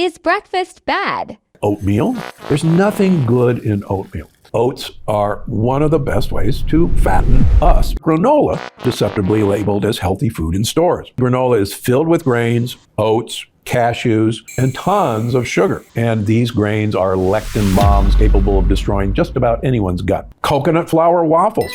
Is breakfast bad? Oatmeal? There's nothing good in oatmeal. Oats are one of the best ways to fatten us. Granola, deceptively labeled as healthy food in stores. Granola is filled with grains, oats, cashews, and tons of sugar. And these grains are lectin bombs capable of destroying just about anyone's gut. Coconut flour waffles.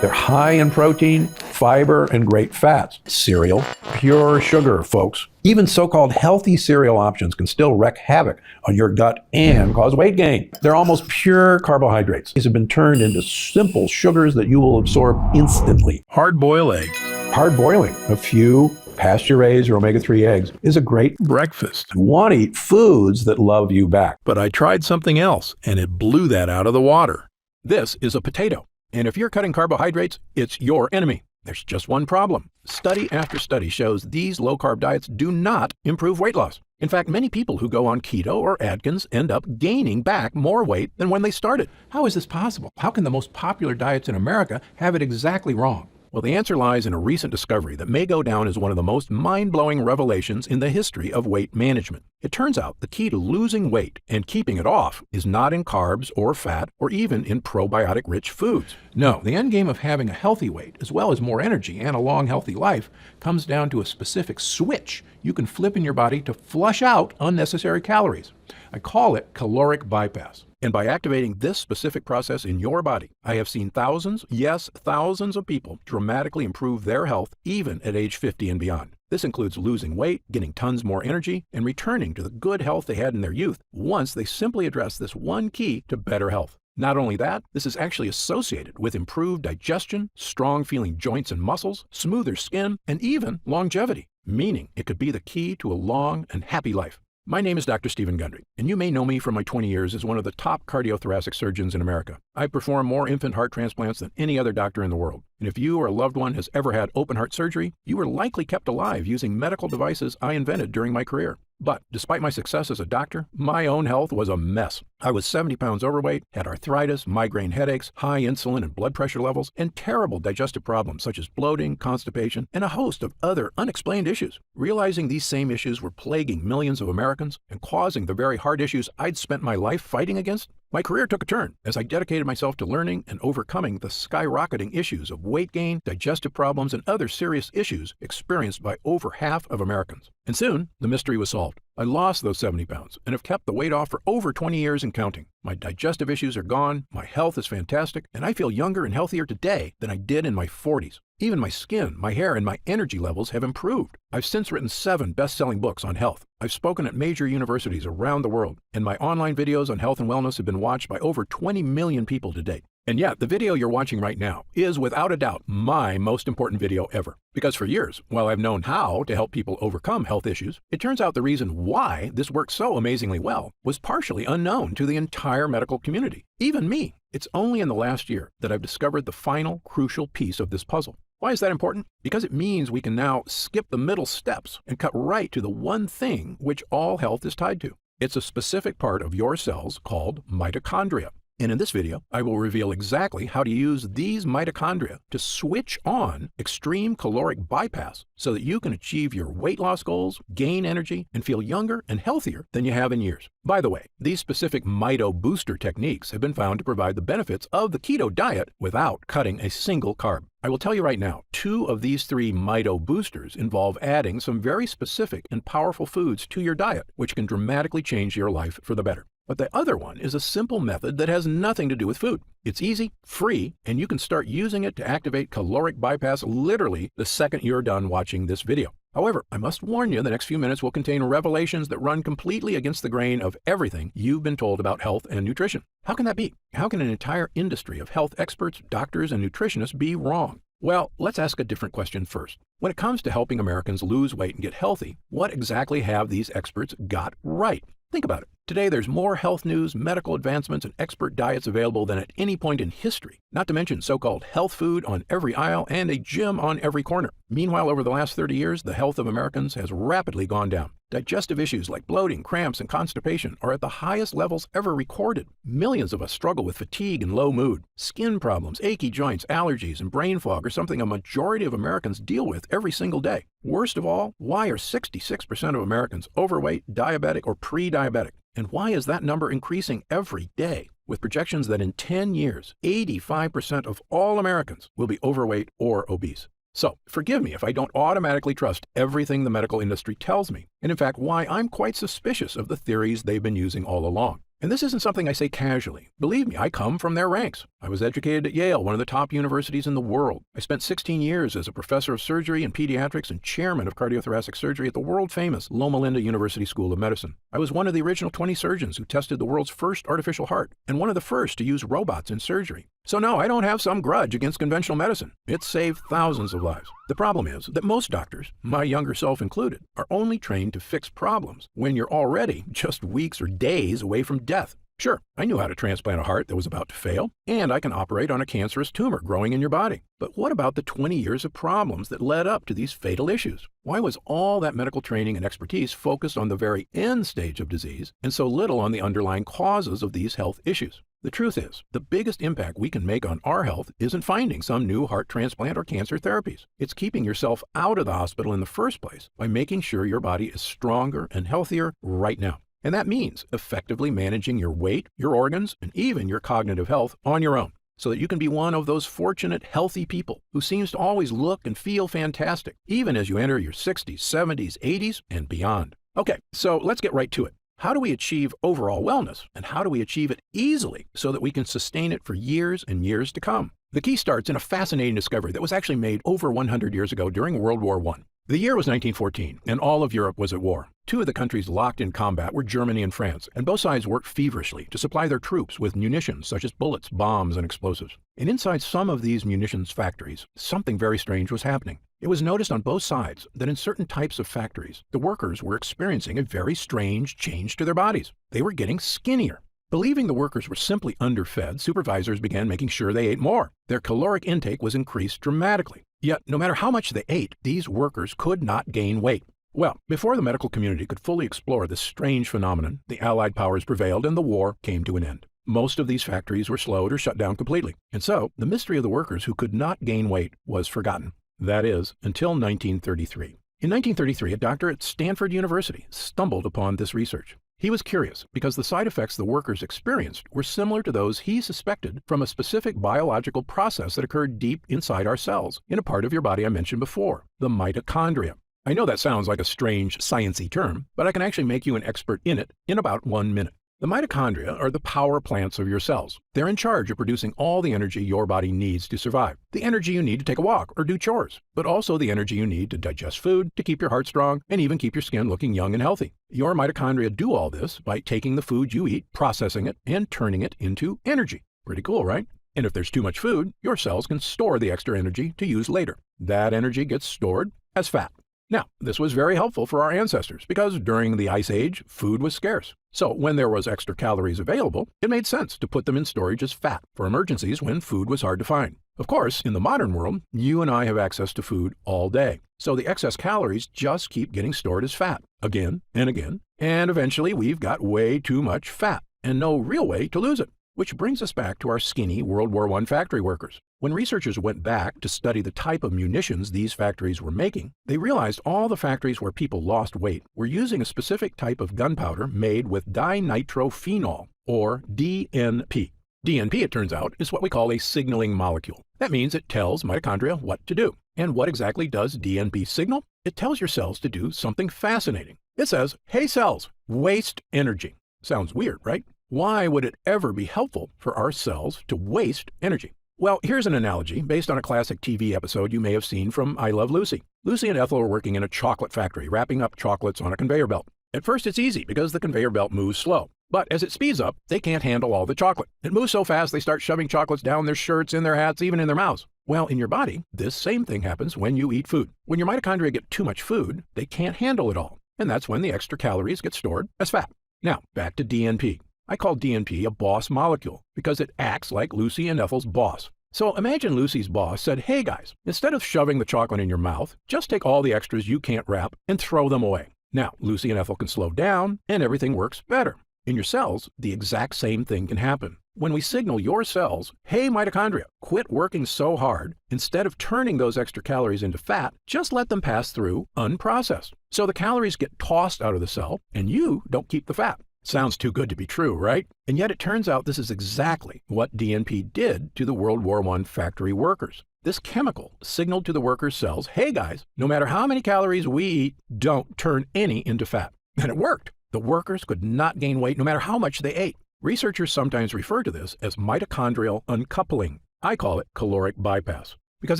They're high in protein, fiber, and great fats. Cereal, pure sugar, folks. Even so-called healthy cereal options can still wreak havoc on your gut and cause weight gain. They're almost pure carbohydrates. These have been turned into simple sugars that you will absorb instantly. Hard-boiled eggs. Hard boiling a few pasture-raised or omega-3 eggs is a great Breakfast. You want to eat foods that love you back. But I tried something else, and it blew that out of the water. This is a potato. And if you're cutting carbohydrates, it's your enemy. There's just one problem. Study after study shows these low-carb diets do not improve weight loss. In fact, many people who go on keto or Atkins end up gaining back more weight than when they started. How is this possible? How can the most popular diets in America have it exactly wrong? Well, the answer lies in a recent discovery that may go down as one of the most mind-blowing revelations in the history of weight management. It turns out the key to losing weight and keeping it off is not in carbs or fat or even in probiotic-rich foods. No, the end game of having a healthy weight, as well as more energy and a long, healthy life, comes down to a specific switch you can flip in your body to flush out unnecessary calories. I call it caloric bypass. And by activating this specific process in your body, I have seen thousands, yes, thousands of people dramatically improve their health even at age 50 and beyond. This includes losing weight, getting tons more energy, and returning to the good health they had in their youth once they simply address this one key to better health. Not only that, this is actually associated with improved digestion, strong feeling joints and muscles, smoother skin, and even longevity, meaning it could be the key to a long and happy life. My name is Dr. Stephen Gundry, and you may know me from my 20 years as one of the top cardiothoracic surgeons in America. I perform more infant heart transplants than any other doctor in the world. And if you or a loved one has ever had open heart surgery, you were likely kept alive using medical devices I invented during my career. But despite my success as a doctor, my own health was a mess. I was 70 pounds overweight, had arthritis, migraine headaches, high insulin and blood pressure levels, and terrible digestive problems such as bloating, constipation, and a host of other unexplained issues. Realizing these same issues were plaguing millions of Americans and causing the very heart issues I'd spent my life fighting against, my career took a turn as I dedicated myself to learning and overcoming the skyrocketing issues of weight gain, digestive problems, and other serious issues experienced by over half of Americans. And soon, the mystery was solved. I lost those 70 pounds and have kept the weight off for over 20 years and counting. My digestive issues are gone, my health is fantastic, and I feel younger and healthier today than I did in my 40s. Even my skin, my hair, and my energy levels have improved. I've since written 7 best-selling books on health. I've spoken at major universities around the world, and my online videos on health and wellness have been watched by over 20 million people to date. And yet, the video you're watching right now is without a doubt my most important video ever. Because for years, while I've known how to help people overcome health issues, it turns out the reason why this works so amazingly well was partially unknown to the entire medical community, even me. It's only in the last year that I've discovered the final crucial piece of this puzzle. Why is that important? Because it means we can now skip the middle steps and cut right to the one thing which all health is tied to. It's a specific part of your cells called mitochondria. And in this video, I will reveal exactly how to use these mitochondria to switch on extreme caloric bypass so that you can achieve your weight loss goals, gain energy, and feel younger and healthier than you have in years. By the way, these specific mito booster techniques have been found to provide the benefits of the keto diet without cutting a single carb. I will tell you right now, 2 of these 3 mito boosters involve adding some very specific and powerful foods to your diet, which can dramatically change your life for the better. But the other one is a simple method that has nothing to do with food. It's easy, free, and you can start using it to activate caloric bypass literally the second you're done watching this video. However, I must warn you the next few minutes will contain revelations that run completely against the grain of everything you've been told about health and nutrition. How can that be? How can an entire industry of health experts, doctors, and nutritionists be wrong? Well, let's ask a different question first. When it comes to helping Americans lose weight and get healthy, what exactly have these experts got right? Think about it. Today, there's more health news, medical advancements, and expert diets available than at any point in history, not to mention so-called health food on every aisle and a gym on every corner. Meanwhile, over the last 30 years, the health of Americans has rapidly gone down. Digestive issues like bloating, cramps, and constipation are at the highest levels ever recorded. Millions of us struggle with fatigue and low mood. Skin problems, achy joints, allergies, and brain fog are something a majority of Americans deal with every single day. Worst of all, why are 66% of Americans overweight, diabetic, or pre-diabetic? And why is that number increasing every day? With projections that in 10 years, 85% of all Americans will be overweight or obese. So, forgive me if I don't automatically trust everything the medical industry tells me, and in fact, why I'm quite suspicious of the theories they've been using all along. And this isn't something I say casually. Believe me, I come from their ranks. I was educated at Yale, one of the top universities in the world. I spent 16 years as a professor of surgery and pediatrics and chairman of cardiothoracic surgery at the world-famous Loma Linda University School of Medicine. I was one of the original 20 surgeons who tested the world's first artificial heart, and one of the first to use robots in surgery. So no, I don't have some grudge against conventional medicine. It's saved thousands of lives. The problem is that most doctors, my younger self included, are only trained to fix problems when you're already just weeks or days away from death. Sure, I knew how to transplant a heart that was about to fail, and I can operate on a cancerous tumor growing in your body. But what about the 20 years of problems that led up to these fatal issues? Why was all that medical training and expertise focused on the very end stage of disease and so little on the underlying causes of these health issues? The truth is, the biggest impact we can make on our health isn't finding some new heart transplant or cancer therapies. It's keeping yourself out of the hospital in the first place by making sure your body is stronger and healthier right now. And that means effectively managing your weight, your organs, and even your cognitive health on your own, so that you can be one of those fortunate, healthy people who seems to always look and feel fantastic, even as you enter your 60s, 70s, 80s, and beyond. Okay, so let's get right to it. How do we achieve overall wellness, and how do we achieve it easily so that we can sustain it for years and years to come? The key starts in a fascinating discovery that was actually made over 100 years ago during World War I. The year was 1914, and all of Europe was at war. Two of the countries locked in combat were Germany and France, and both sides worked feverishly to supply their troops with munitions such as bullets, bombs, and explosives. And inside some of these munitions factories, something very strange was happening. It was noticed on both sides that in certain types of factories, the workers were experiencing a very strange change to their bodies. They were getting skinnier. Believing the workers were simply underfed, supervisors began making sure they ate more. Their caloric intake was increased dramatically. Yet, no matter how much they ate, these workers could not gain weight. Well, before the medical community could fully explore this strange phenomenon, the Allied powers prevailed and the war came to an end. Most of these factories were slowed or shut down completely. And so, the mystery of the workers who could not gain weight was forgotten. That is, until 1933. In 1933, a doctor at Stanford University stumbled upon this research. He was curious because the side effects the workers experienced were similar to those he suspected from a specific biological process that occurred deep inside our cells, in a part of your body I mentioned before, the mitochondria. I know that sounds like a strange, sciencey term, but I can actually make you an expert in it in about 1 minute. The mitochondria are the power plants of your cells. They're in charge of producing all the energy your body needs to survive. The energy you need to take a walk or do chores, but also the energy you need to digest food, to keep your heart strong, and even keep your skin looking young and healthy. Your mitochondria do all this by taking the food you eat, processing it, and turning it into energy. Pretty cool, right? And if there's too much food, your cells can store the extra energy to use later. That energy gets stored as fat. Now, this was very helpful for our ancestors because during the Ice Age, food was scarce. So when there was extra calories available, it made sense to put them in storage as fat for emergencies when food was hard to find. Of course, in the modern world, you and I have access to food all day. So the excess calories just keep getting stored as fat again and again. And eventually we've got way too much fat and no real way to lose it. Which brings us back to our skinny World War I factory workers. When researchers went back to study the type of munitions these factories were making, they realized all the factories where people lost weight were using a specific type of gunpowder made with dinitrophenol, or DNP. DNP, it turns out, is what we call a signaling molecule. That means it tells mitochondria what to do. And what exactly does DNP signal? It tells your cells to do something fascinating. It says, "Hey cells, waste energy." Sounds weird, right? Why would it ever be helpful for our cells to waste energy? Well, here's an analogy based on a classic TV episode you may have seen from I Love Lucy. Lucy and Ethel are working in a chocolate factory, wrapping up chocolates on a conveyor belt. At first, it's easy because the conveyor belt moves slow. But as it speeds up, they can't handle all the chocolate. It moves so fast, they start shoving chocolates down their shirts, in their hats, even in their mouths. Well, in your body, this same thing happens when you eat food. When your mitochondria get too much food, they can't handle it all. And that's when the extra calories get stored as fat. Now, back to DNP. I call DNP a boss molecule because it acts like Lucy and Ethel's boss. So imagine Lucy's boss said, hey guys, instead of shoving the chocolate in your mouth, just take all the extras you can't wrap and throw them away. Now, Lucy and Ethel can slow down and everything works better. In your cells, the exact same thing can happen. When we signal your cells, hey mitochondria, quit working so hard, instead of turning those extra calories into fat, just let them pass through unprocessed. So the calories get tossed out of the cell and you don't keep the fat. Sounds too good to be true, right? And yet it turns out this is exactly what DNP did to the World War I factory workers. This chemical signaled to the workers' cells, hey guys, no matter how many calories we eat, don't turn any into fat. And it worked. The workers could not gain weight no matter how much they ate. Researchers sometimes refer to this as mitochondrial uncoupling. I call it caloric bypass because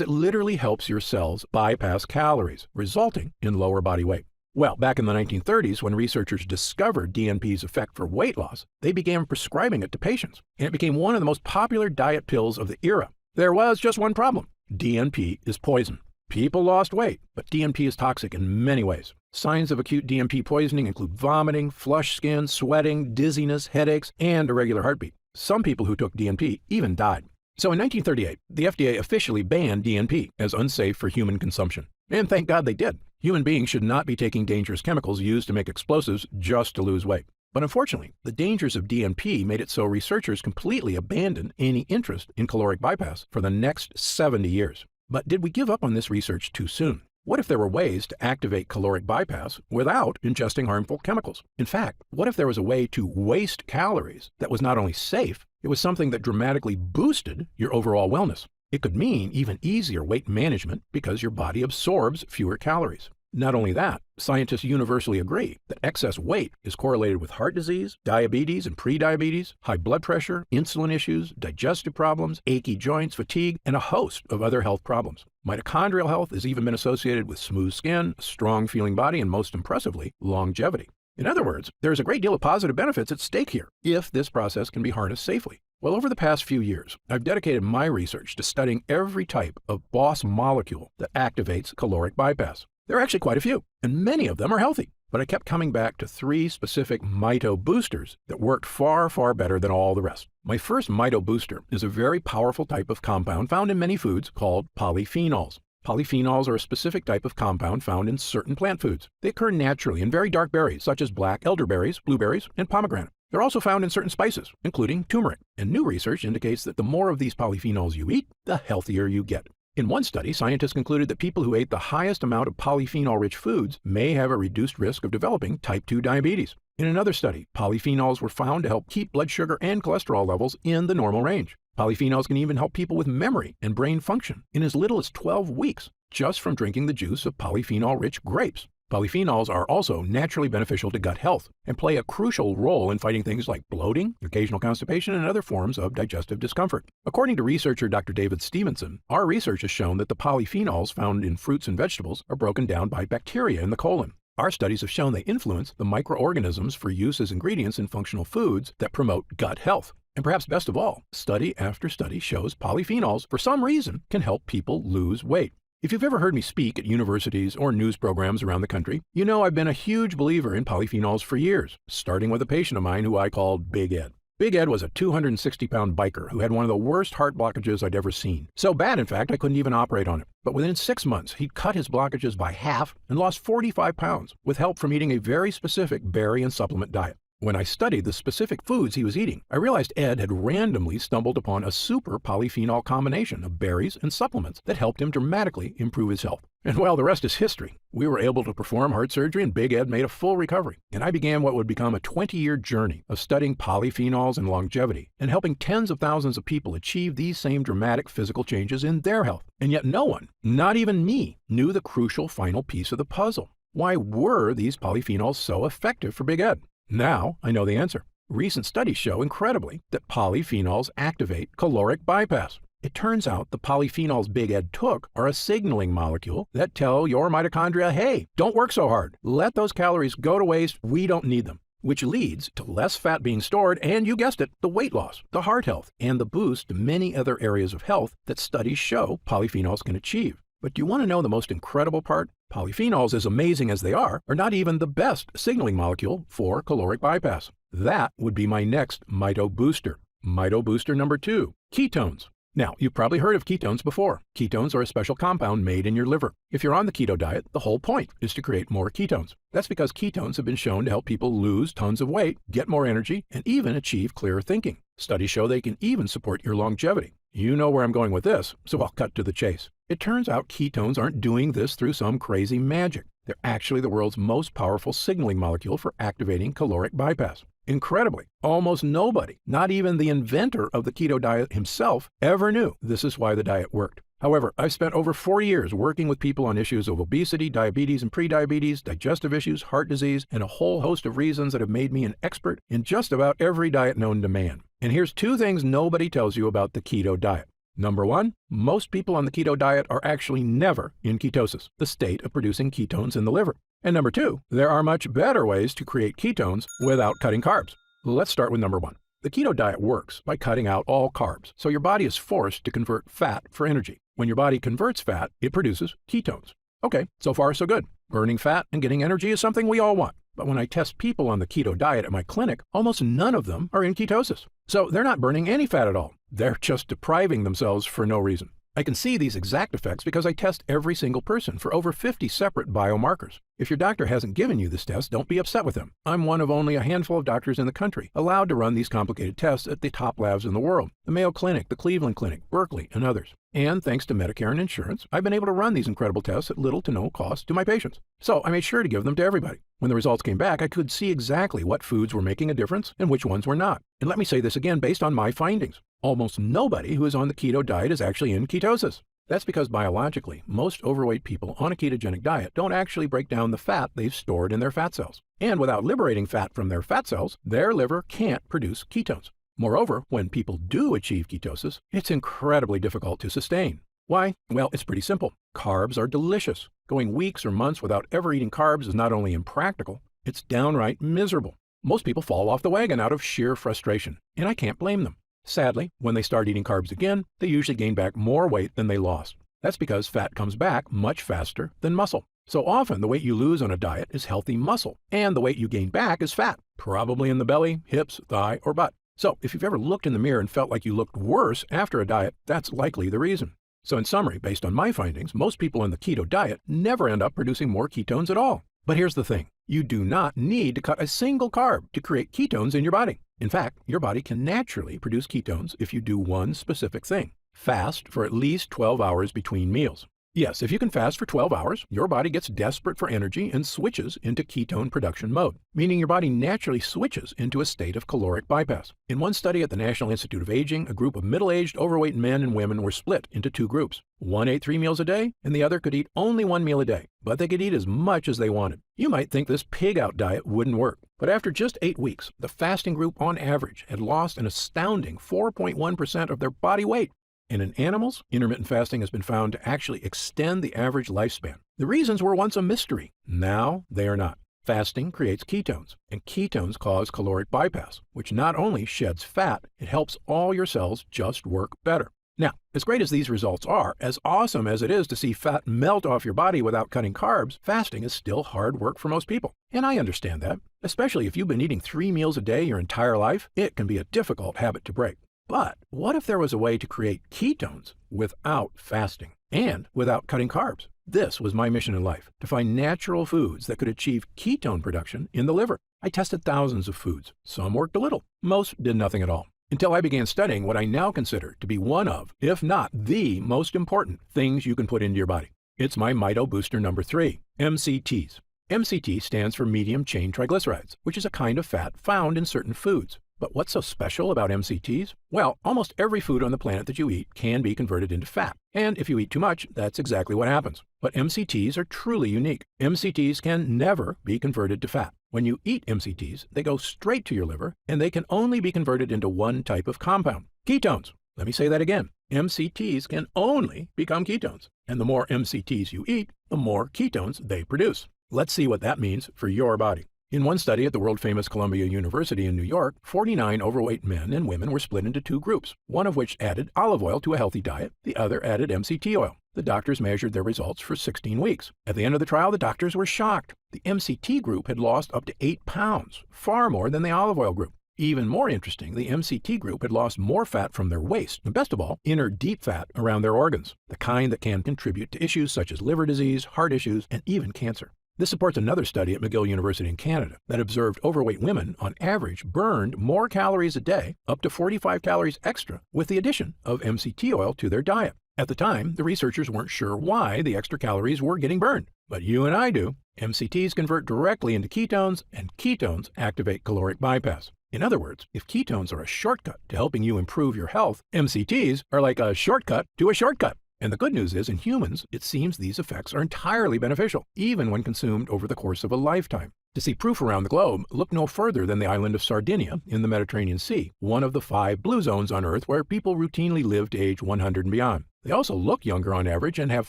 it literally helps your cells bypass calories, resulting in lower body weight. Well, back in the 1930s, when researchers discovered DNP's effect for weight loss, they began prescribing it to patients, and it became one of the most popular diet pills of the era. There was just one problem. DNP is poison. People lost weight, but DNP is toxic in many ways. Signs of acute DNP poisoning include vomiting, flushed skin, sweating, dizziness, headaches, and irregular heartbeat. Some people who took DNP even died. So in 1938, the FDA officially banned DNP as unsafe for human consumption. And thank God they did. Human beings should not be taking dangerous chemicals used to make explosives just to lose weight. But unfortunately, the dangers of DNP made it so researchers completely abandoned any interest in caloric bypass for the next 70 years. But did we give up on this research too soon? What if there were ways to activate caloric bypass without ingesting harmful chemicals? In fact, what if there was a way to waste calories that was not only safe, it was something that dramatically boosted your overall wellness? It could mean even easier weight management because your body absorbs fewer calories. Not only that, scientists universally agree that excess weight is correlated with heart disease, diabetes and prediabetes, high blood pressure, insulin issues, digestive problems, achy joints, fatigue, and a host of other health problems. Mitochondrial health has even been associated with smooth skin, a strong feeling body, and most impressively, longevity. In other words, there's a great deal of positive benefits at stake here if this process can be harnessed safely. Well, over the past few years, I've dedicated my research to studying every type of boss molecule that activates caloric bypass. There are actually quite a few, and many of them are healthy. But I kept coming back to 3 specific mito boosters that worked far, far better than all the rest. My first mito booster is a very powerful type of compound found in many foods called polyphenols. Polyphenols are a specific type of compound found in certain plant foods. They occur naturally in very dark berries, such as black elderberries, blueberries, and pomegranate. They're also found in certain spices, including turmeric. And new research indicates that the more of these polyphenols you eat, the healthier you get. In one study, scientists concluded that people who ate the highest amount of polyphenol-rich foods may have a reduced risk of developing type 2 diabetes. In another study, polyphenols were found to help keep blood sugar and cholesterol levels in the normal range. Polyphenols can even help people with memory and brain function in as little as 12 weeks, just from drinking the juice of polyphenol-rich grapes. Polyphenols are also naturally beneficial to gut health and play a crucial role in fighting things like bloating, occasional constipation, and other forms of digestive discomfort. According to researcher Dr. David Stevenson, our research has shown that the polyphenols found in fruits and vegetables are broken down by bacteria in the colon. Our studies have shown they influence the microorganisms for use as ingredients in functional foods that promote gut health. And perhaps best of all, study after study shows polyphenols, for some reason, can help people lose weight. If you've ever heard me speak at universities or news programs around the country, you know I've been a huge believer in polyphenols for years, starting with a patient of mine who I called Big Ed. Big Ed was a 260-pound biker who had one of the worst heart blockages I'd ever seen. So bad, in fact, I couldn't even operate on it. But within 6 months, he'd cut his blockages by half and lost 45 pounds with help from eating a very specific berry and supplement diet. When I studied the specific foods he was eating, I realized Ed had randomly stumbled upon a super polyphenol combination of berries and supplements that helped him dramatically improve his health. And well, the rest is history. We were able to perform heart surgery and Big Ed made a full recovery. And I began what would become a 20-year journey of studying polyphenols and longevity and helping tens of thousands of people achieve these same dramatic physical changes in their health. And yet no one, not even me, knew the crucial final piece of the puzzle. Why were these polyphenols so effective for Big Ed? Now I know the answer. Recent studies show, incredibly, that polyphenols activate caloric bypass. It turns out the polyphenols Big Ed took are a signaling molecule that tell your mitochondria, hey, don't work so hard. Let those calories go to waste. We don't need them. Which leads to less fat being stored and, you guessed it, the weight loss, the heart health, and the boost to many other areas of health that studies show polyphenols can achieve. But do you want to know the most incredible part? Polyphenols, as amazing as they are not even the best signaling molecule for caloric bypass. That would be my next mito booster. Mito booster number 2, ketones. Now, you've probably heard of ketones before. Ketones are a special compound made in your liver. If you're on the keto diet, the whole point is to create more ketones. That's because ketones have been shown to help people lose tons of weight, get more energy, and even achieve clearer thinking. Studies show they can even support your longevity. You know where I'm going with this, so I'll cut to the chase. It turns out ketones aren't doing this through some crazy magic. They're actually the world's most powerful signaling molecule for activating caloric bypass. Incredibly, almost nobody, not even the inventor of the keto diet himself, ever knew this is why the diet worked. However, I've spent over 40 years working with people on issues of obesity, diabetes and prediabetes, digestive issues, heart disease, and a whole host of reasons that have made me an expert in just about every diet known to man. And here's 2 things nobody tells you about the keto diet. Number 1, most people on the keto diet are actually never in ketosis, the state of producing ketones in the liver. And number 2, there are much better ways to create ketones without cutting carbs. Let's start with number 1. The keto diet works by cutting out all carbs, so your body is forced to convert fat for energy. When your body converts fat, it produces ketones. Okay, so far so good. Burning fat and getting energy is something we all want. But when I test people on the keto diet at my clinic, almost none of them are in ketosis. So they're not burning any fat at all. They're just depriving themselves for no reason. I can see these exact effects because I test every single person for over 50 separate biomarkers. If your doctor hasn't given you this test, don't be upset with them. I'm one of only a handful of doctors in the country allowed to run these complicated tests at the top labs in the world, the Mayo Clinic, the Cleveland Clinic, Berkeley, and others. And thanks to Medicare and insurance, I've been able to run these incredible tests at little to no cost to my patients. So I made sure to give them to everybody. When the results came back, I could see exactly what foods were making a difference and which ones were not. And let me say this again based on my findings. Almost nobody who is on the keto diet is actually in ketosis. That's because biologically, most overweight people on a ketogenic diet don't actually break down the fat they've stored in their fat cells. And without liberating fat from their fat cells, their liver can't produce ketones. Moreover, when people do achieve ketosis, it's incredibly difficult to sustain. Why? Well, it's pretty simple. Carbs are delicious. Going weeks or months without ever eating carbs is not only impractical, it's downright miserable. Most people fall off the wagon out of sheer frustration, and I can't blame them. Sadly, when they start eating carbs again, they usually gain back more weight than they lost. That's because fat comes back much faster than muscle. So often, the weight you lose on a diet is healthy muscle, and the weight you gain back is fat, probably in the belly, hips, thigh, or butt. So if you've ever looked in the mirror and felt like you looked worse after a diet, that's likely the reason. So in summary, based on my findings, most people on the keto diet never end up producing more ketones at all. But here's the thing. You do not need to cut a single carb to create ketones in your body. In fact, your body can naturally produce ketones if you do one specific thing. Fast for at least 12 hours between meals. Yes, if you can fast for 12 hours, your body gets desperate for energy and switches into ketone production mode, meaning your body naturally switches into a state of caloric bypass. In one study at the National Institute of Aging, a group of middle-aged overweight men and women were split into 2 groups. One ate 3 meals a day, and the other could eat only 1 meal a day, but they could eat as much as they wanted. You might think this pig-out diet wouldn't work, but after just 8 weeks, the fasting group on average had lost an astounding 4.1% of their body weight. And in animals, intermittent fasting has been found to actually extend the average lifespan. The reasons were once a mystery. Now they are not. Fasting creates ketones, and ketones cause caloric bypass, which not only sheds fat, it helps all your cells just work better. Now, as great as these results are, as awesome as it is to see fat melt off your body without cutting carbs, fasting is still hard work for most people. And I understand that, especially if you've been eating 3 meals a day your entire life, it can be a difficult habit to break. But what if there was a way to create ketones without fasting and without cutting carbs? This was my mission in life, to find natural foods that could achieve ketone production in the liver. I tested thousands of foods. Some worked a little. Most did nothing at all. Until I began studying what I now consider to be one of, if not the most important things you can put into your body. It's my Mito Booster number 3, MCTs. MCT stands for medium chain triglycerides, which is a kind of fat found in certain foods. But what's so special about MCTs? Well, almost every food on the planet that you eat can be converted into fat. And if you eat too much, that's exactly what happens. But MCTs are truly unique. MCTs can never be converted to fat. When you eat MCTs, they go straight to your liver, and they can only be converted into one type of compound, ketones. Let me say that again. MCTs can only become ketones. And the more MCTs you eat, the more ketones they produce. Let's see what that means for your body. In one study at the world-famous Columbia University in New York, 49 overweight men and women were split into 2 groups, one of which added olive oil to a healthy diet, the other added MCT oil. The doctors measured their results for 16 weeks. At the end of the trial, the doctors were shocked. The MCT group had lost up to 8 pounds, far more than the olive oil group. Even more interesting, the MCT group had lost more fat from their waist, and best of all, inner deep fat around their organs, the kind that can contribute to issues such as liver disease, heart issues, and even cancer. This supports another study at McGill University in Canada that observed overweight women, on average, burned more calories a day, up to 45 calories extra, with the addition of MCT oil to their diet. At the time, the researchers weren't sure why the extra calories were getting burned, but you and I do. MCTs convert directly into ketones, and ketones activate caloric bypass. In other words, if ketones are a shortcut to helping you improve your health, MCTs are like a shortcut to a shortcut. And the good news is, in humans, it seems these effects are entirely beneficial, even when consumed over the course of a lifetime. To see proof around the globe, look no further than the island of Sardinia in the Mediterranean Sea, one of the 5 blue zones on Earth where people routinely live to age 100 and beyond. They also look younger on average and have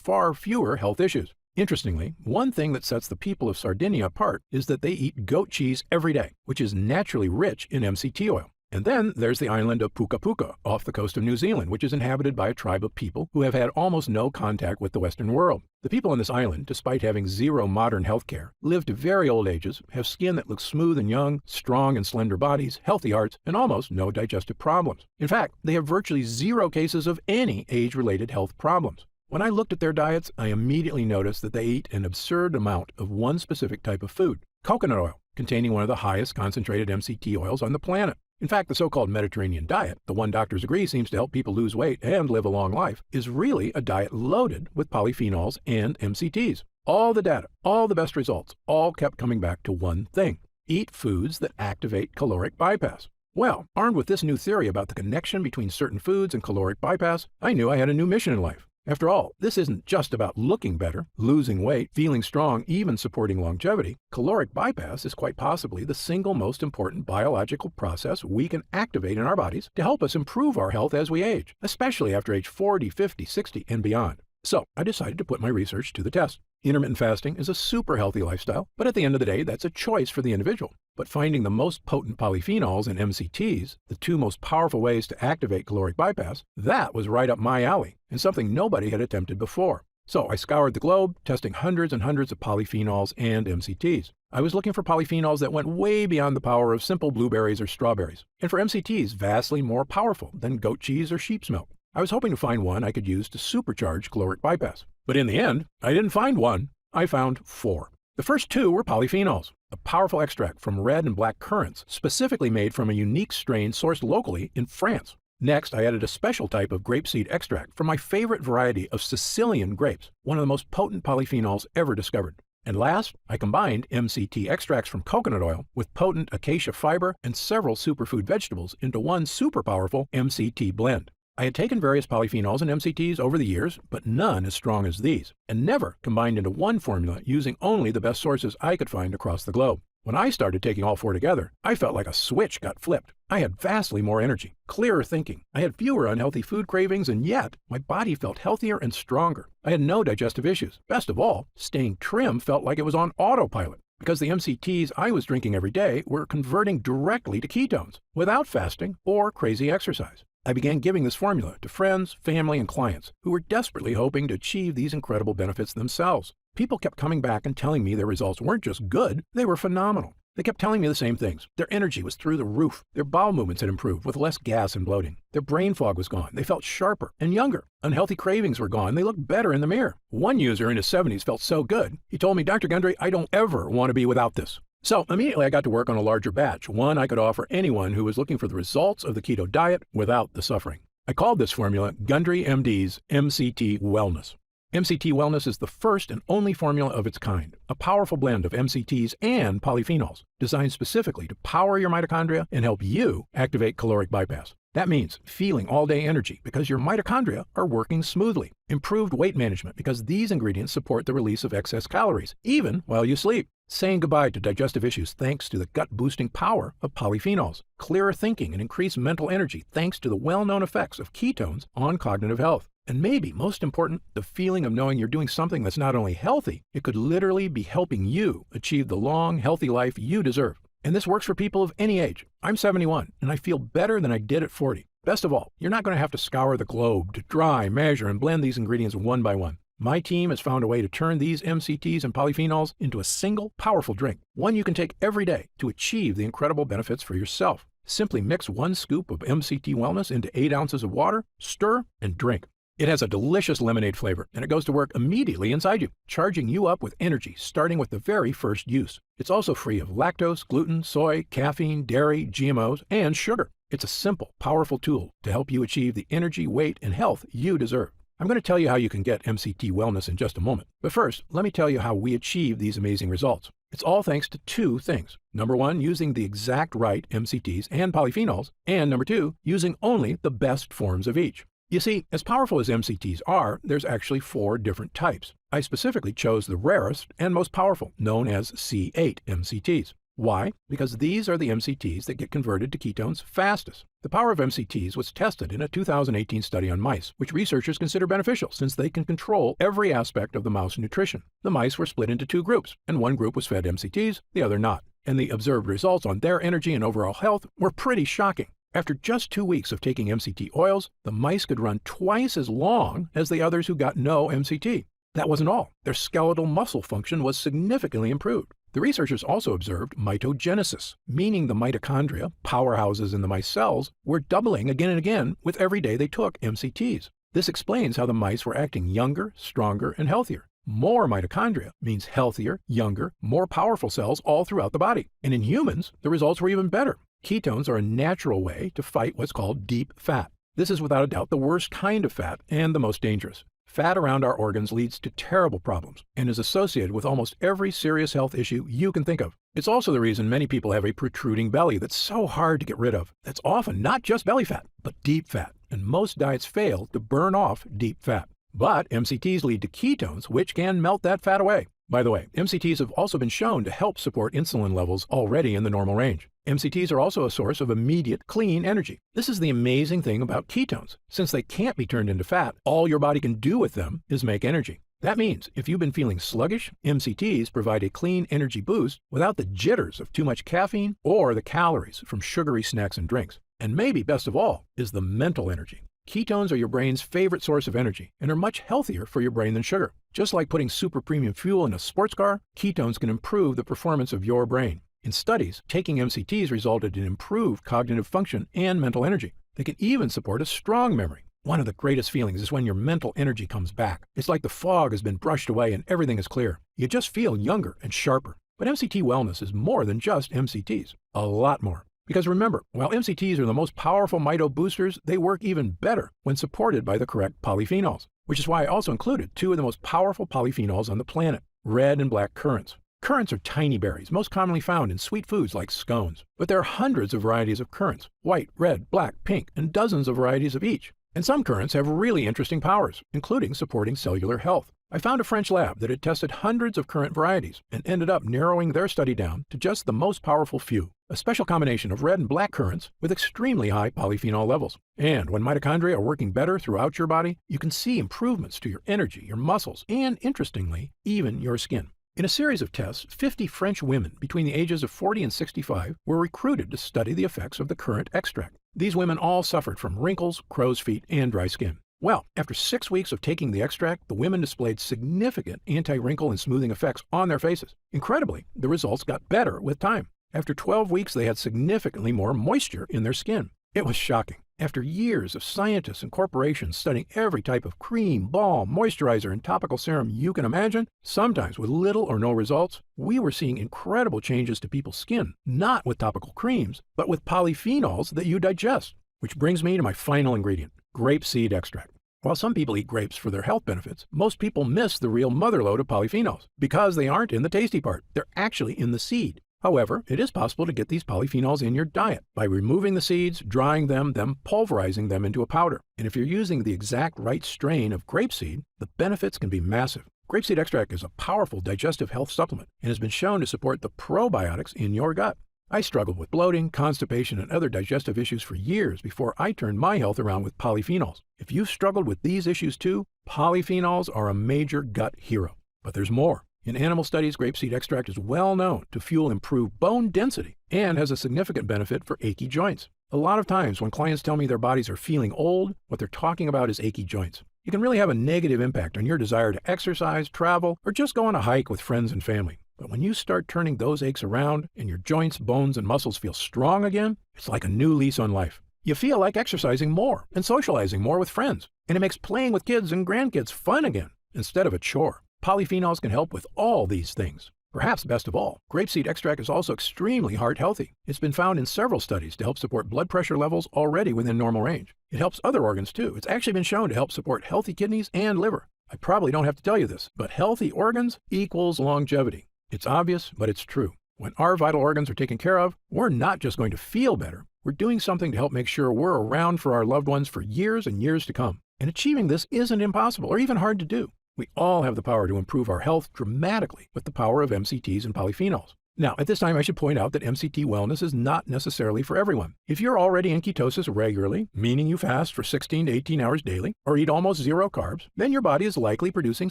far fewer health issues. Interestingly, one thing that sets the people of Sardinia apart is that they eat goat cheese every day, which is naturally rich in MCT oil. And then there's the island of Puka Puka off the coast of New Zealand, which is inhabited by a tribe of people who have had almost no contact with the Western world. The people on this island, despite having zero modern health care, live to very old ages, have skin that looks smooth and young, strong and slender bodies, healthy hearts, and almost no digestive problems. In fact, they have virtually 0 cases of any age-related health problems. When I looked at their diets, I immediately noticed that they eat an absurd amount of one specific type of food, coconut oil, containing one of the highest concentrated MCT oils on the planet. In fact, the so-called Mediterranean diet, the one doctors agree seems to help people lose weight and live a long life, is really a diet loaded with polyphenols and MCTs. All the data, all the best results, all kept coming back to one thing: eat foods that activate caloric bypass. Well, armed with this new theory about the connection between certain foods and caloric bypass, I knew I had a new mission in life. After all, this isn't just about looking better, losing weight, feeling strong, even supporting longevity. Caloric bypass is quite possibly the single most important biological process we can activate in our bodies to help us improve our health as we age, especially after age 40, 50, 60, and beyond. So I decided to put my research to the test. Intermittent fasting is a super healthy lifestyle, but at the end of the day, that's a choice for the individual. But finding the most potent polyphenols and MCTs, the 2 most powerful ways to activate caloric bypass, that was right up my alley and something nobody had attempted before. So I scoured the globe, testing hundreds and hundreds of polyphenols and MCTs. I was looking for polyphenols that went way beyond the power of simple blueberries or strawberries, and for MCTs vastly more powerful than goat cheese or sheep's milk. I was hoping to find one I could use to supercharge caloric bypass. But in the end, I didn't find one. I found 4. The first 2 were polyphenols, a powerful extract from red and black currants, specifically made from a unique strain sourced locally in France. Next, I added a special type of grapeseed extract from my favorite variety of Sicilian grapes, one of the most potent polyphenols ever discovered. And last, I combined MCT extracts from coconut oil with potent acacia fiber and several superfood vegetables into one super powerful MCT blend. I had taken various polyphenols and MCTs over the years, but none as strong as these, and never combined into one formula using only the best sources I could find across the globe. When I started taking all 4 together, I felt like a switch got flipped. I had vastly more energy, clearer thinking. I had fewer unhealthy food cravings, and yet my body felt healthier and stronger. I had no digestive issues. Best of all, staying trim felt like it was on autopilot, because the MCTs I was drinking every day were converting directly to ketones, without fasting or crazy exercise. I began giving this formula to friends, family, and clients who were desperately hoping to achieve these incredible benefits themselves. People kept coming back and telling me their results weren't just good, they were phenomenal. They kept telling me the same things. Their energy was through the roof. Their bowel movements had improved with less gas and bloating. Their brain fog was gone. They felt sharper and younger. Unhealthy cravings were gone. They looked better in the mirror. One user in his 70s felt so good, he told me, "Dr. Gundry, I don't ever want to be without this." So immediately I got to work on a larger batch, one I could offer anyone who was looking for the results of the keto diet without the suffering. I called this formula Gundry MD's MCT Wellness. MCT Wellness is the first and only formula of its kind, a powerful blend of MCTs and polyphenols, designed specifically to power your mitochondria and help you activate caloric bypass. That means feeling all-day energy because your mitochondria are working smoothly. Improved weight management because these ingredients support the release of excess calories, even while you sleep. Saying goodbye to digestive issues thanks to the gut-boosting power of polyphenols. Clearer thinking and increased mental energy thanks to the well-known effects of ketones on cognitive health. And maybe most important, the feeling of knowing you're doing something that's not only healthy, it could literally be helping you achieve the long, healthy life you deserve. And this works for people of any age. I'm 71, and I feel better than I did at 40. Best of all, you're not going to have to scour the globe to dry, measure, and blend these ingredients one by one. My team has found a way to turn these MCTs and polyphenols into a single, powerful drink, one you can take every day to achieve the incredible benefits for yourself. Simply mix 1 scoop of MCT Wellness into 8 ounces of water, stir, and drink. It has a delicious lemonade flavor, and it goes to work immediately inside you, charging you up with energy starting with the very first use. It's also free of lactose, gluten, soy, caffeine, dairy, GMOs, and sugar. It's a simple, powerful tool to help you achieve the energy, weight, and health you deserve. I'm going to tell you how you can get MCT Wellness in just a moment. But first, let me tell you how we achieve these amazing results. It's all thanks to 2 things. Number 1, using the exact right MCTs and polyphenols, and number 2, using only the best forms of each. You see, as powerful as MCTs are, there's actually 4 different types. I specifically chose the rarest and most powerful, known as C8 MCTs. Why? Because these are the MCTs that get converted to ketones fastest. The power of MCTs was tested in a 2018 study on mice, which researchers consider beneficial since they can control every aspect of the mouse nutrition. The mice were split into 2 groups, and one group was fed MCTs, the other not. And the observed results on their energy and overall health were pretty shocking. After just 2 weeks of taking MCT oils, the mice could run twice as long as the others who got no MCT. That wasn't all. Their skeletal muscle function was significantly improved. The researchers also observed mitogenesis, meaning the mitochondria, powerhouses in the mice cells, were doubling again and again with every day they took MCTs. This explains how the mice were acting younger, stronger, and healthier. More mitochondria means healthier, younger, more powerful cells all throughout the body. And in humans, the results were even better. Ketones are a natural way to fight what's called deep fat. This is without a doubt the worst kind of fat and the most dangerous. Fat around our organs leads to terrible problems and is associated with almost every serious health issue you can think of. It's also the reason many people have a protruding belly that's so hard to get rid of. That's often not just belly fat, but deep fat, and most diets fail to burn off deep fat. But MCTs lead to ketones, which can melt that fat away. By the way, MCTs have also been shown to help support insulin levels already in the normal range. MCTs are also a source of immediate, clean energy. This is the amazing thing about ketones. Since they can't be turned into fat, all your body can do with them is make energy. That means if you've been feeling sluggish, MCTs provide a clean energy boost without the jitters of too much caffeine or the calories from sugary snacks and drinks. And maybe best of all is the mental energy. Ketones are your brain's favorite source of energy and are much healthier for your brain than sugar. Just like putting super premium fuel in a sports car, ketones can improve the performance of your brain. In studies, taking MCTs resulted in improved cognitive function and mental energy. They can even support a strong memory. One of the greatest feelings is when your mental energy comes back. It's like the fog has been brushed away and everything is clear. You just feel younger and sharper. But MCT Wellness is more than just MCTs. A lot more. Because remember, while MCTs are the most powerful mito boosters, they work even better when supported by the correct polyphenols, which is why I also included 2 of the most powerful polyphenols on the planet, red and black currants. Currants are tiny berries, most commonly found in sweet foods like scones. But there are hundreds of varieties of currants, white, red, black, pink, and dozens of varieties of each. And some currants have really interesting powers, including supporting cellular health. I found a French lab that had tested hundreds of currant varieties and ended up narrowing their study down to just the most powerful few, a special combination of red and black currants with extremely high polyphenol levels. And when mitochondria are working better throughout your body, you can see improvements to your energy, your muscles, and interestingly, even your skin. In a series of tests, 50 French women between the ages of 40 and 65 were recruited to study the effects of the currant extract. These women all suffered from wrinkles, crow's feet, and dry skin. Well, after 6 weeks of taking the extract, the women displayed significant anti-wrinkle and smoothing effects on their faces. Incredibly, the results got better with time. After 12 weeks, they had significantly more moisture in their skin. It was shocking. After years of scientists and corporations studying every type of cream, balm, moisturizer, and topical serum you can imagine, sometimes with little or no results, we were seeing incredible changes to people's skin, not with topical creams, but with polyphenols that you digest. Which brings me to my final ingredient, grapeseed extract. While some people eat grapes for their health benefits, most people miss the real motherlode of polyphenols because they aren't in the tasty part. They're actually in the seed. However, it is possible to get these polyphenols in your diet by removing the seeds, drying them, then pulverizing them into a powder. And if you're using the exact right strain of grapeseed, the benefits can be massive. Grapeseed extract is a powerful digestive health supplement and has been shown to support the probiotics in your gut. I struggled with bloating, constipation, and other digestive issues for years before I turned my health around with polyphenols. If you've struggled with these issues too, polyphenols are a major gut hero. But there's more. In animal studies, grapeseed extract is well known to fuel improved bone density and has a significant benefit for achy joints. A lot of times when clients tell me their bodies are feeling old, what they're talking about is achy joints. It can really have a negative impact on your desire to exercise, travel, or just go on a hike with friends and family. But when you start turning those aches around and your joints, bones, and muscles feel strong again, it's like a new lease on life. You feel like exercising more and socializing more with friends, and it makes playing with kids and grandkids fun again instead of a chore. Polyphenols can help with all these things. Perhaps best of all, grapeseed extract is also extremely heart healthy. It's been found in several studies to help support blood pressure levels already within normal range. It helps other organs too. It's actually been shown to help support healthy kidneys and liver. I probably don't have to tell you this, but healthy organs equals longevity. It's obvious, but it's true. When our vital organs are taken care of, we're not just going to feel better. We're doing something to help make sure we're around for our loved ones for years and years to come. And achieving this isn't impossible or even hard to do. We all have the power to improve our health dramatically with the power of MCTs and polyphenols. Now, at this time, I should point out that MCT wellness is not necessarily for everyone. If you're already in ketosis regularly, meaning you fast for 16 to 18 hours daily, or eat almost zero carbs, then your body is likely producing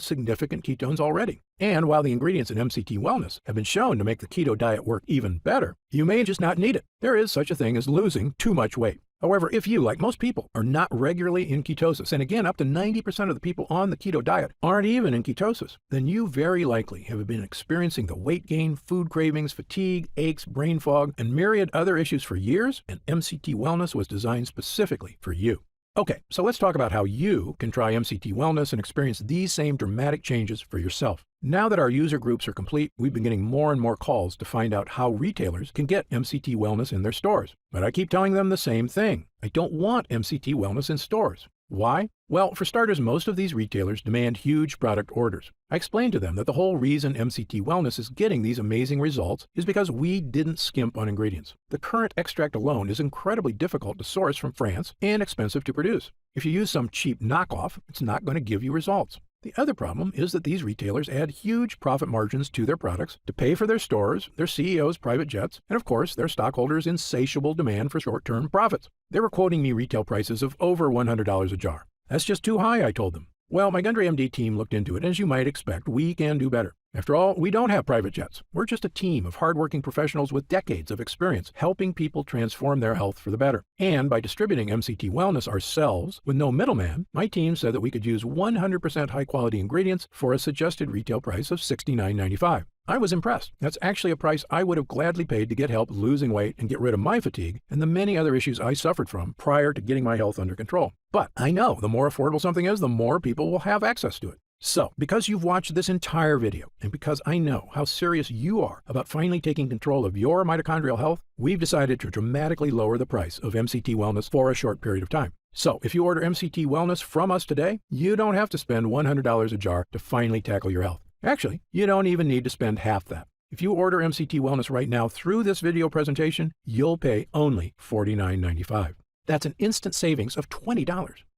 significant ketones already. And while the ingredients in MCT wellness have been shown to make the keto diet work even better, you may just not need it. There is such a thing as losing too much weight. However, if you, like most people, are not regularly in ketosis, and again, up to 90% of the people on the keto diet aren't even in ketosis, then you very likely have been experiencing the weight gain, food cravings, fatigue, aches, brain fog, and myriad other issues for years, and MCT Wellness was designed specifically for you. Okay, so let's talk about how you can try MCT Wellness and experience these same dramatic changes for yourself. Now that our user groups are complete, we've been getting more and more calls to find out how retailers can get MCT Wellness in their stores. But I keep telling them the same thing. I don't want MCT Wellness in stores. Why? Well, for starters, most of these retailers demand huge product orders. I explained to them that the whole reason MCT Wellness is getting these amazing results is because we didn't skimp on ingredients. The current extract alone is incredibly difficult to source from France and expensive to produce. If you use some cheap knockoff, it's not going to give you results. The other problem is that these retailers add huge profit margins to their products to pay for their stores, their CEOs' private jets, and of course, their stockholders' insatiable demand for short-term profits. They were quoting me retail prices of over $100 a jar. That's just too high, I told them. Well, my Gundry MD team looked into it, and as you might expect, we can do better. After all, we don't have private jets. We're just a team of hardworking professionals with decades of experience helping people transform their health for the better. And by distributing MCT Wellness ourselves with no middleman, my team said that we could use 100% high-quality ingredients for a suggested retail price of $69.95. I was impressed. That's actually a price I would have gladly paid to get help losing weight and get rid of my fatigue and the many other issues I suffered from prior to getting my health under control. But I know the more affordable something is, the more people will have access to it. So, because you've watched this entire video, and because I know how serious you are about finally taking control of your mitochondrial health, we've decided to dramatically lower the price of MCT Wellness for a short period of time. So, if you order MCT Wellness from us today, you don't have to spend $100 a jar to finally tackle your health. Actually, you don't even need to spend half that. If you order MCT Wellness right now through this video presentation, you'll pay only $49.95. That's an instant savings of $20.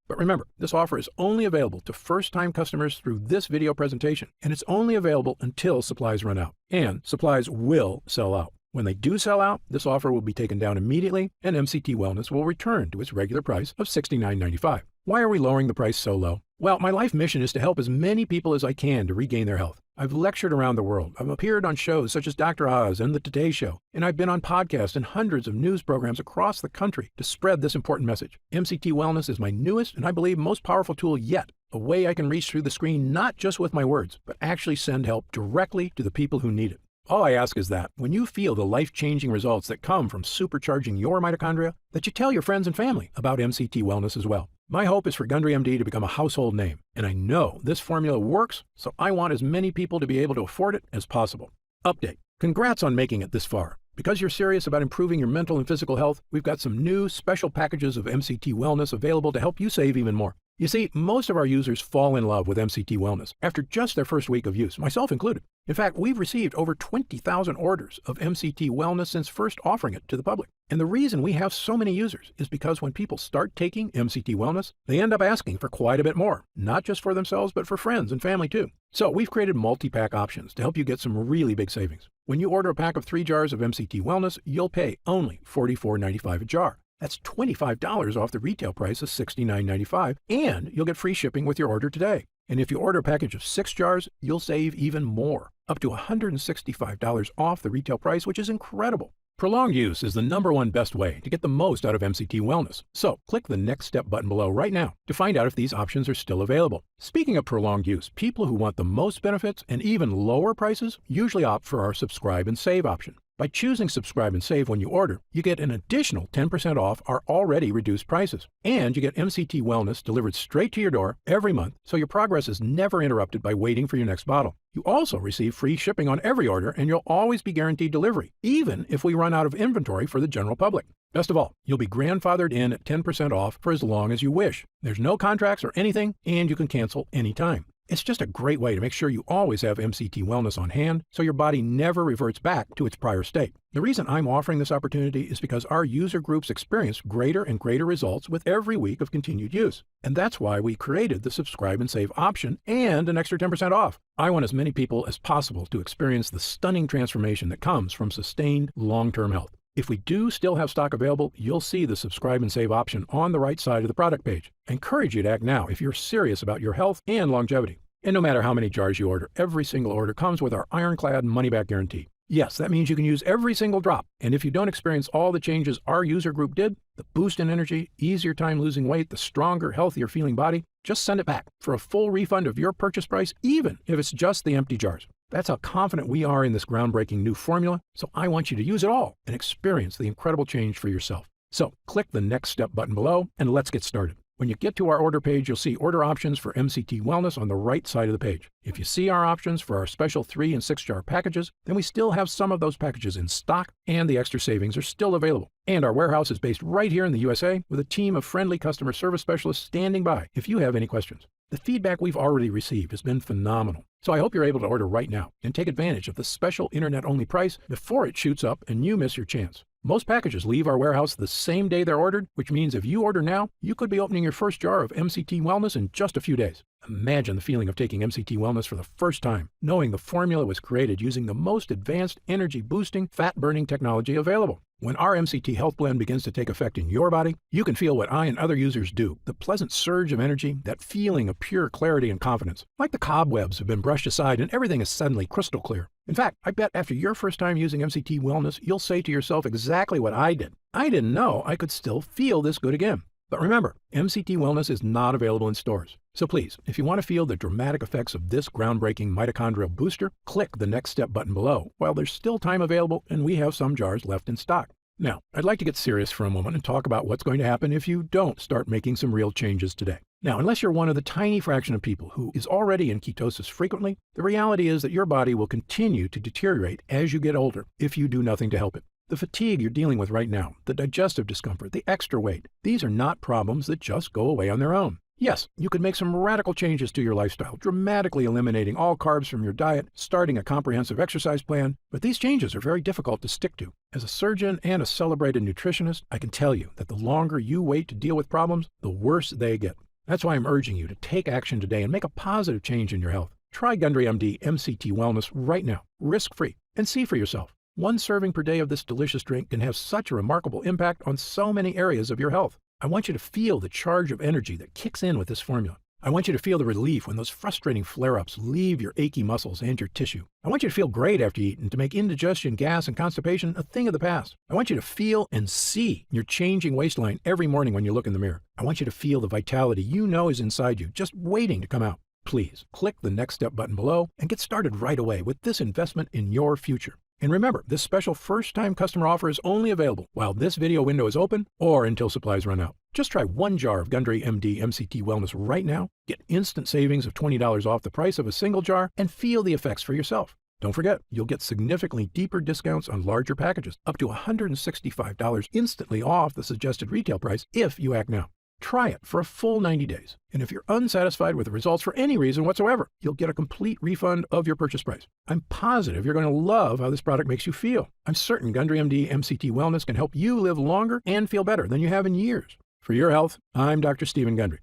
But remember, this offer is only available to first-time customers through this video presentation, and it's only available until supplies run out. And supplies will sell out. When they do sell out, this offer will be taken down immediately, and MCT Wellness will return to its regular price of $69.95. Why are we lowering the price so low? Well, my life mission is to help as many people as I can to regain their health. I've lectured around the world. I've appeared on shows such as Dr. Oz and The Today Show, and I've been on podcasts and hundreds of news programs across the country to spread this important message. MCT Wellness is my newest and I believe most powerful tool yet, a way I can reach through the screen not just with my words, but actually send help directly to the people who need it. All I ask is that, when you feel the life-changing results that come from supercharging your mitochondria, that you tell your friends and family about MCT Wellness as well. My hope is for Gundry MD to become a household name, and I know this formula works, so I want as many people to be able to afford it as possible. Update. Congrats on making it this far. Because you're serious about improving your mental and physical health, we've got some new special packages of MCT Wellness available to help you save even more. You see, most of our users fall in love with MCT Wellness after just their first week of use, myself included. In fact, we've received over 20,000 orders of MCT Wellness since first offering it to the public. And the reason we have so many users is because when people start taking MCT Wellness, they end up asking for quite a bit more, not just for themselves, but for friends and family too. So we've created multi-pack options to help you get some really big savings. When you order a pack of 3 jars of MCT Wellness, you'll pay only $44.95 a jar. That's $25 off the retail price of $69.95, and you'll get free shipping with your order today. And if you order a package of 6 jars, you'll save even more, up to $165 off the retail price, which is incredible. Prolonged use is the #1 best way to get the most out of MCT Wellness. So click the Next Step button below right now to find out if these options are still available. Speaking of prolonged use, people who want the most benefits and even lower prices usually opt for our Subscribe and Save option. By choosing Subscribe and Save when you order, you get an additional 10% off our already reduced prices. And you get MCT Wellness delivered straight to your door every month, so your progress is never interrupted by waiting for your next bottle. You also receive free shipping on every order, and you'll always be guaranteed delivery, even if we run out of inventory for the general public. Best of all, you'll be grandfathered in at 10% off for as long as you wish. There's no contracts or anything, and you can cancel anytime. It's just a great way to make sure you always have MCT Wellness on hand so your body never reverts back to its prior state. The reason I'm offering this opportunity is because our user groups experience greater and greater results with every week of continued use. And that's why we created the Subscribe and Save option and an extra 10% off. I want as many people as possible to experience the stunning transformation that comes from sustained long-term health. If we do still have stock available, you'll see the Subscribe and Save option on the right side of the product page. I encourage you to act now if you're serious about your health and longevity. And no matter how many jars you order, every single order comes with our ironclad money-back guarantee. Yes, that means you can use every single drop. And if you don't experience all the changes our user group did, the boost in energy, easier time losing weight, the stronger, healthier feeling body, just send it back for a full refund of your purchase price, even if it's just the empty jars. That's how confident we are in this groundbreaking new formula, so I want you to use it all and experience the incredible change for yourself. So click the Next Step button below and let's get started. When you get to our order page, you'll see order options for MCT Wellness on the right side of the page. If you see our options for our special 3 and 6 jar packages, then we still have some of those packages in stock and the extra savings are still available. And our warehouse is based right here in the USA with a team of friendly customer service specialists standing by if you have any questions. The feedback we've already received has been phenomenal. So I hope you're able to order right now and take advantage of the special internet-only price before it shoots up and you miss your chance. Most packages leave our warehouse the same day they're ordered, which means if you order now, you could be opening your first jar of MCT Wellness in just a few days. Imagine the feeling of taking MCT Wellness for the first time, knowing the formula was created using the most advanced energy-boosting, fat-burning technology available. When our MCT Health Blend begins to take effect in your body, you can feel what I and other users do, the pleasant surge of energy, that feeling of pure clarity and confidence, like the cobwebs have been brushed aside and everything is suddenly crystal clear. In fact, I bet after your first time using MCT Wellness, you'll say to yourself exactly what I did. I didn't know I could still feel this good again. But remember, MCT Wellness is not available in stores. So please, if you want to feel the dramatic effects of this groundbreaking mitochondrial booster, click the Next Step button below while there's still time available and we have some jars left in stock. Now, I'd like to get serious for a moment and talk about what's going to happen if you don't start making some real changes today. Now, unless you're one of the tiny fraction of people who is already in ketosis frequently, the reality is that your body will continue to deteriorate as you get older if you do nothing to help it. The fatigue you're dealing with right now, the digestive discomfort, the extra weight, these are not problems that just go away on their own. Yes, you could make some radical changes to your lifestyle, dramatically eliminating all carbs from your diet, starting a comprehensive exercise plan, but these changes are very difficult to stick to. As a surgeon and a celebrated nutritionist, I can tell you that the longer you wait to deal with problems, the worse they get. That's why I'm urging you to take action today and make a positive change in your health. Try Gundry MD MCT Wellness right now, risk-free, and see for yourself. One serving per day of this delicious drink can have such a remarkable impact on so many areas of your health. I want you to feel the charge of energy that kicks in with this formula. I want you to feel the relief when those frustrating flare-ups leave your achy muscles and your tissue. I want you to feel great after you eat and to make indigestion, gas, and constipation a thing of the past. I want you to feel and see your changing waistline every morning when you look in the mirror. I want you to feel the vitality you know is inside you, just waiting to come out. Please click the Next Step button below and get started right away with this investment in your future. And remember, this special first-time customer offer is only available while this video window is open or until supplies run out. Just try 1 jar of Gundry MD MCT Wellness right now, get instant savings of $20 off the price of a single jar, and feel the effects for yourself. Don't forget, you'll get significantly deeper discounts on larger packages, up to $165 instantly off the suggested retail price if you act now. Try it for a full 90 days, and if you're unsatisfied with the results for any reason whatsoever, you'll get a complete refund of your purchase price. I'm positive you're going to love how this product makes you feel. I'm certain Gundry MD MCT Wellness can help you live longer and feel better than you have in years. For your health, I'm Dr. Stephen Gundry.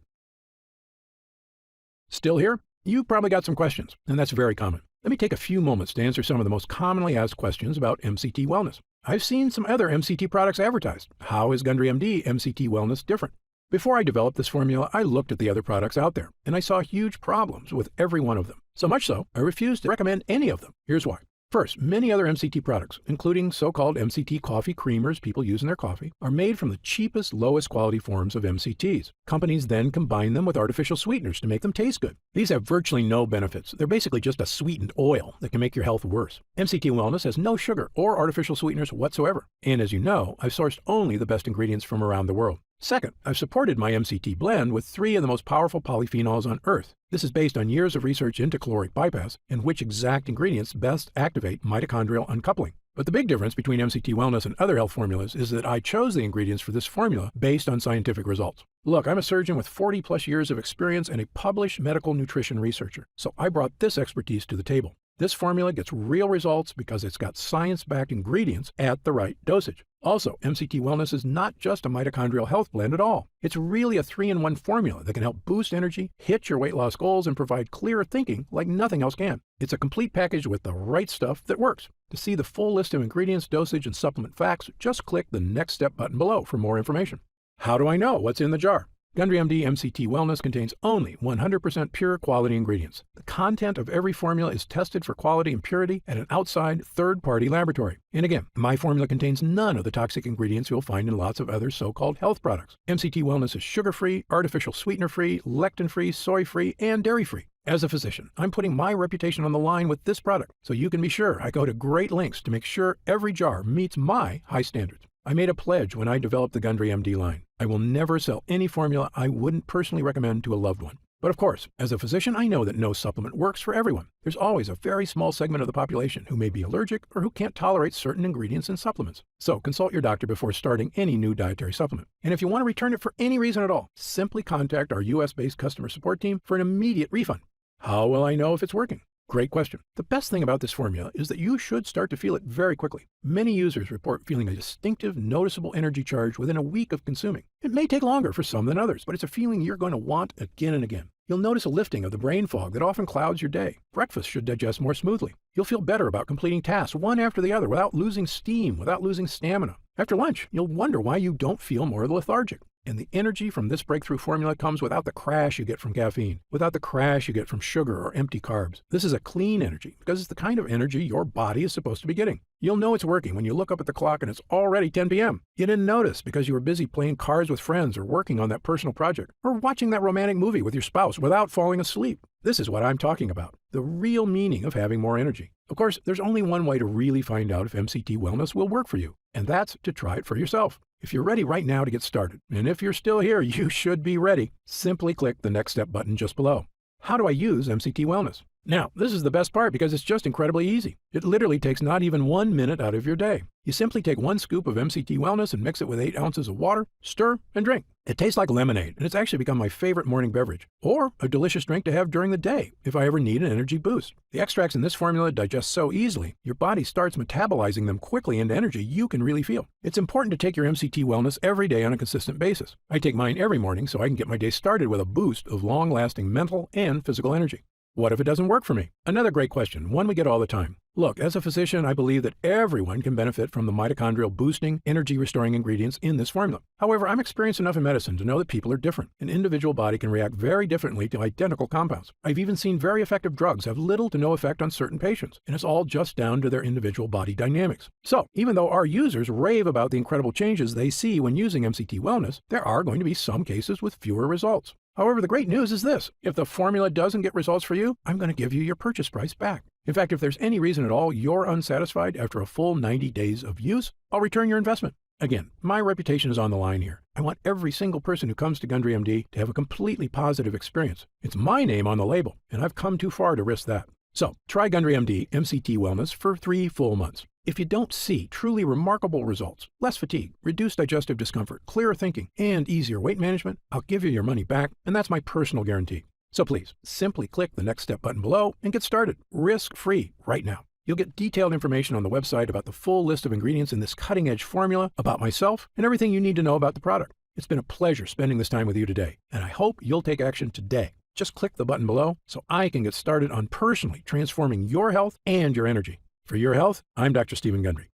Still here? You probably got some questions, and that's very common. Let me take a few moments to answer some of the most commonly asked questions about MCT Wellness. I've seen some other MCT products advertised. How is Gundry MD MCT Wellness different? Before I developed this formula, I looked at the other products out there, and I saw huge problems with every one of them. So much so, I refused to recommend any of them. Here's why. First, many other MCT products, including so-called MCT coffee creamers people use in their coffee, are made from the cheapest, lowest quality forms of MCTs. Companies then combine them with artificial sweeteners to make them taste good. These have virtually no benefits. They're basically just a sweetened oil that can make your health worse. MCT Wellness has no sugar or artificial sweeteners whatsoever. And as you know, I've sourced only the best ingredients from around the world. Second, I've supported my MCT blend with 3 of the most powerful polyphenols on Earth. This is based on years of research into caloric bypass and which exact ingredients best activate mitochondrial uncoupling. But the big difference between MCT Wellness and other health formulas is that I chose the ingredients for this formula based on scientific results. Look, I'm a surgeon with 40 plus years of experience and a published medical nutrition researcher, so I brought this expertise to the table. This formula gets real results because it's got science-backed ingredients at the right dosage. Also, MCT Wellness is not just a mitochondrial health blend at all. It's really a 3-in-1 formula that can help boost energy, hit your weight loss goals, and provide clearer thinking like nothing else can. It's a complete package with the right stuff that works. To see the full list of ingredients, dosage, and supplement facts, just click the Next Step button below for more information. How do I know what's in the jar? Gundry MD MCT Wellness contains only 100% pure quality ingredients. The content of every formula is tested for quality and purity at an outside third-party laboratory. And again, my formula contains none of the toxic ingredients you'll find in lots of other so-called health products. MCT Wellness is sugar-free, artificial sweetener-free, lectin-free, soy-free, and dairy-free. As a physician, I'm putting my reputation on the line with this product, so you can be sure I go to great lengths to make sure every jar meets my high standards. I made a pledge when I developed the Gundry MD line. I will never sell any formula I wouldn't personally recommend to a loved one. But of course, as a physician, I know that no supplement works for everyone. There's always a very small segment of the population who may be allergic or who can't tolerate certain ingredients in supplements. So consult your doctor before starting any new dietary supplement. And if you want to return it for any reason at all, simply contact our US-based customer support team for an immediate refund. How will I know if it's working? Great question. The best thing about this formula is that you should start to feel it very quickly. Many users report feeling a distinctive, noticeable energy charge within a week of consuming. It may take longer for some than others, but it's a feeling you're going to want again and again. You'll notice a lifting of the brain fog that often clouds your day. Breakfast should digest more smoothly. You'll feel better about completing tasks one after the other without losing steam, without losing stamina. After lunch, you'll wonder why you don't feel more lethargic. And the energy from this breakthrough formula comes without the crash you get from caffeine, without the crash you get from sugar or empty carbs. This is a clean energy because it's the kind of energy your body is supposed to be getting. You'll know it's working when you look up at the clock and it's already 10 p.m. You didn't notice because you were busy playing cards with friends or working on that personal project or watching that romantic movie with your spouse without falling asleep. This is what I'm talking about, the real meaning of having more energy. Of course, there's only one way to really find out if MCT Wellness will work for you, and that's to try it for yourself. If you're ready right now to get started, and if you're still here, you should be ready. Simply click the Next Step button just below. How do I use MCT Wellness? Now, this is the best part because it's just incredibly easy. It literally takes not even 1 minute out of your day. You simply take 1 scoop of MCT Wellness and mix it with 8 ounces of water, stir, and drink. It tastes like lemonade, and it's actually become my favorite morning beverage, or a delicious drink to have during the day if I ever need an energy boost. The extracts in this formula digest so easily, your body starts metabolizing them quickly into energy you can really feel. It's important to take your MCT Wellness every day on a consistent basis. I take mine every morning so I can get my day started with a boost of long-lasting mental and physical energy. What if it doesn't work for me? Another great question, one we get all the time. Look, as a physician, I believe that everyone can benefit from the mitochondrial boosting, energy restoring ingredients in this formula. However, I'm experienced enough in medicine to know that people are different. An individual body can react very differently to identical compounds. I've even seen very effective drugs have little to no effect on certain patients, and it's all just down to their individual body dynamics. So, even though our users rave about the incredible changes they see when using MCT Wellness, there are going to be some cases with fewer results. However, the great news is this. If the formula doesn't get results for you, I'm going to give you your purchase price back. In fact, if there's any reason at all you're unsatisfied after a full 90 days of use, I'll return your investment. Again, my reputation is on the line here. I want every single person who comes to Gundry MD to have a completely positive experience. It's my name on the label, and I've come too far to risk that. So, try Gundry MD MCT Wellness for 3 full months. If you don't see truly remarkable results, less fatigue, reduced digestive discomfort, clearer thinking, and easier weight management, I'll give you your money back, and that's my personal guarantee. So please, simply click the Next Step button below and get started, risk-free, right now. You'll get detailed information on the website about the full list of ingredients in this cutting-edge formula, about myself, and everything you need to know about the product. It's been a pleasure spending this time with you today, and I hope you'll take action today. Just click the button below so I can get started on personally transforming your health and your energy. For your health, I'm Dr. Stephen Gundry.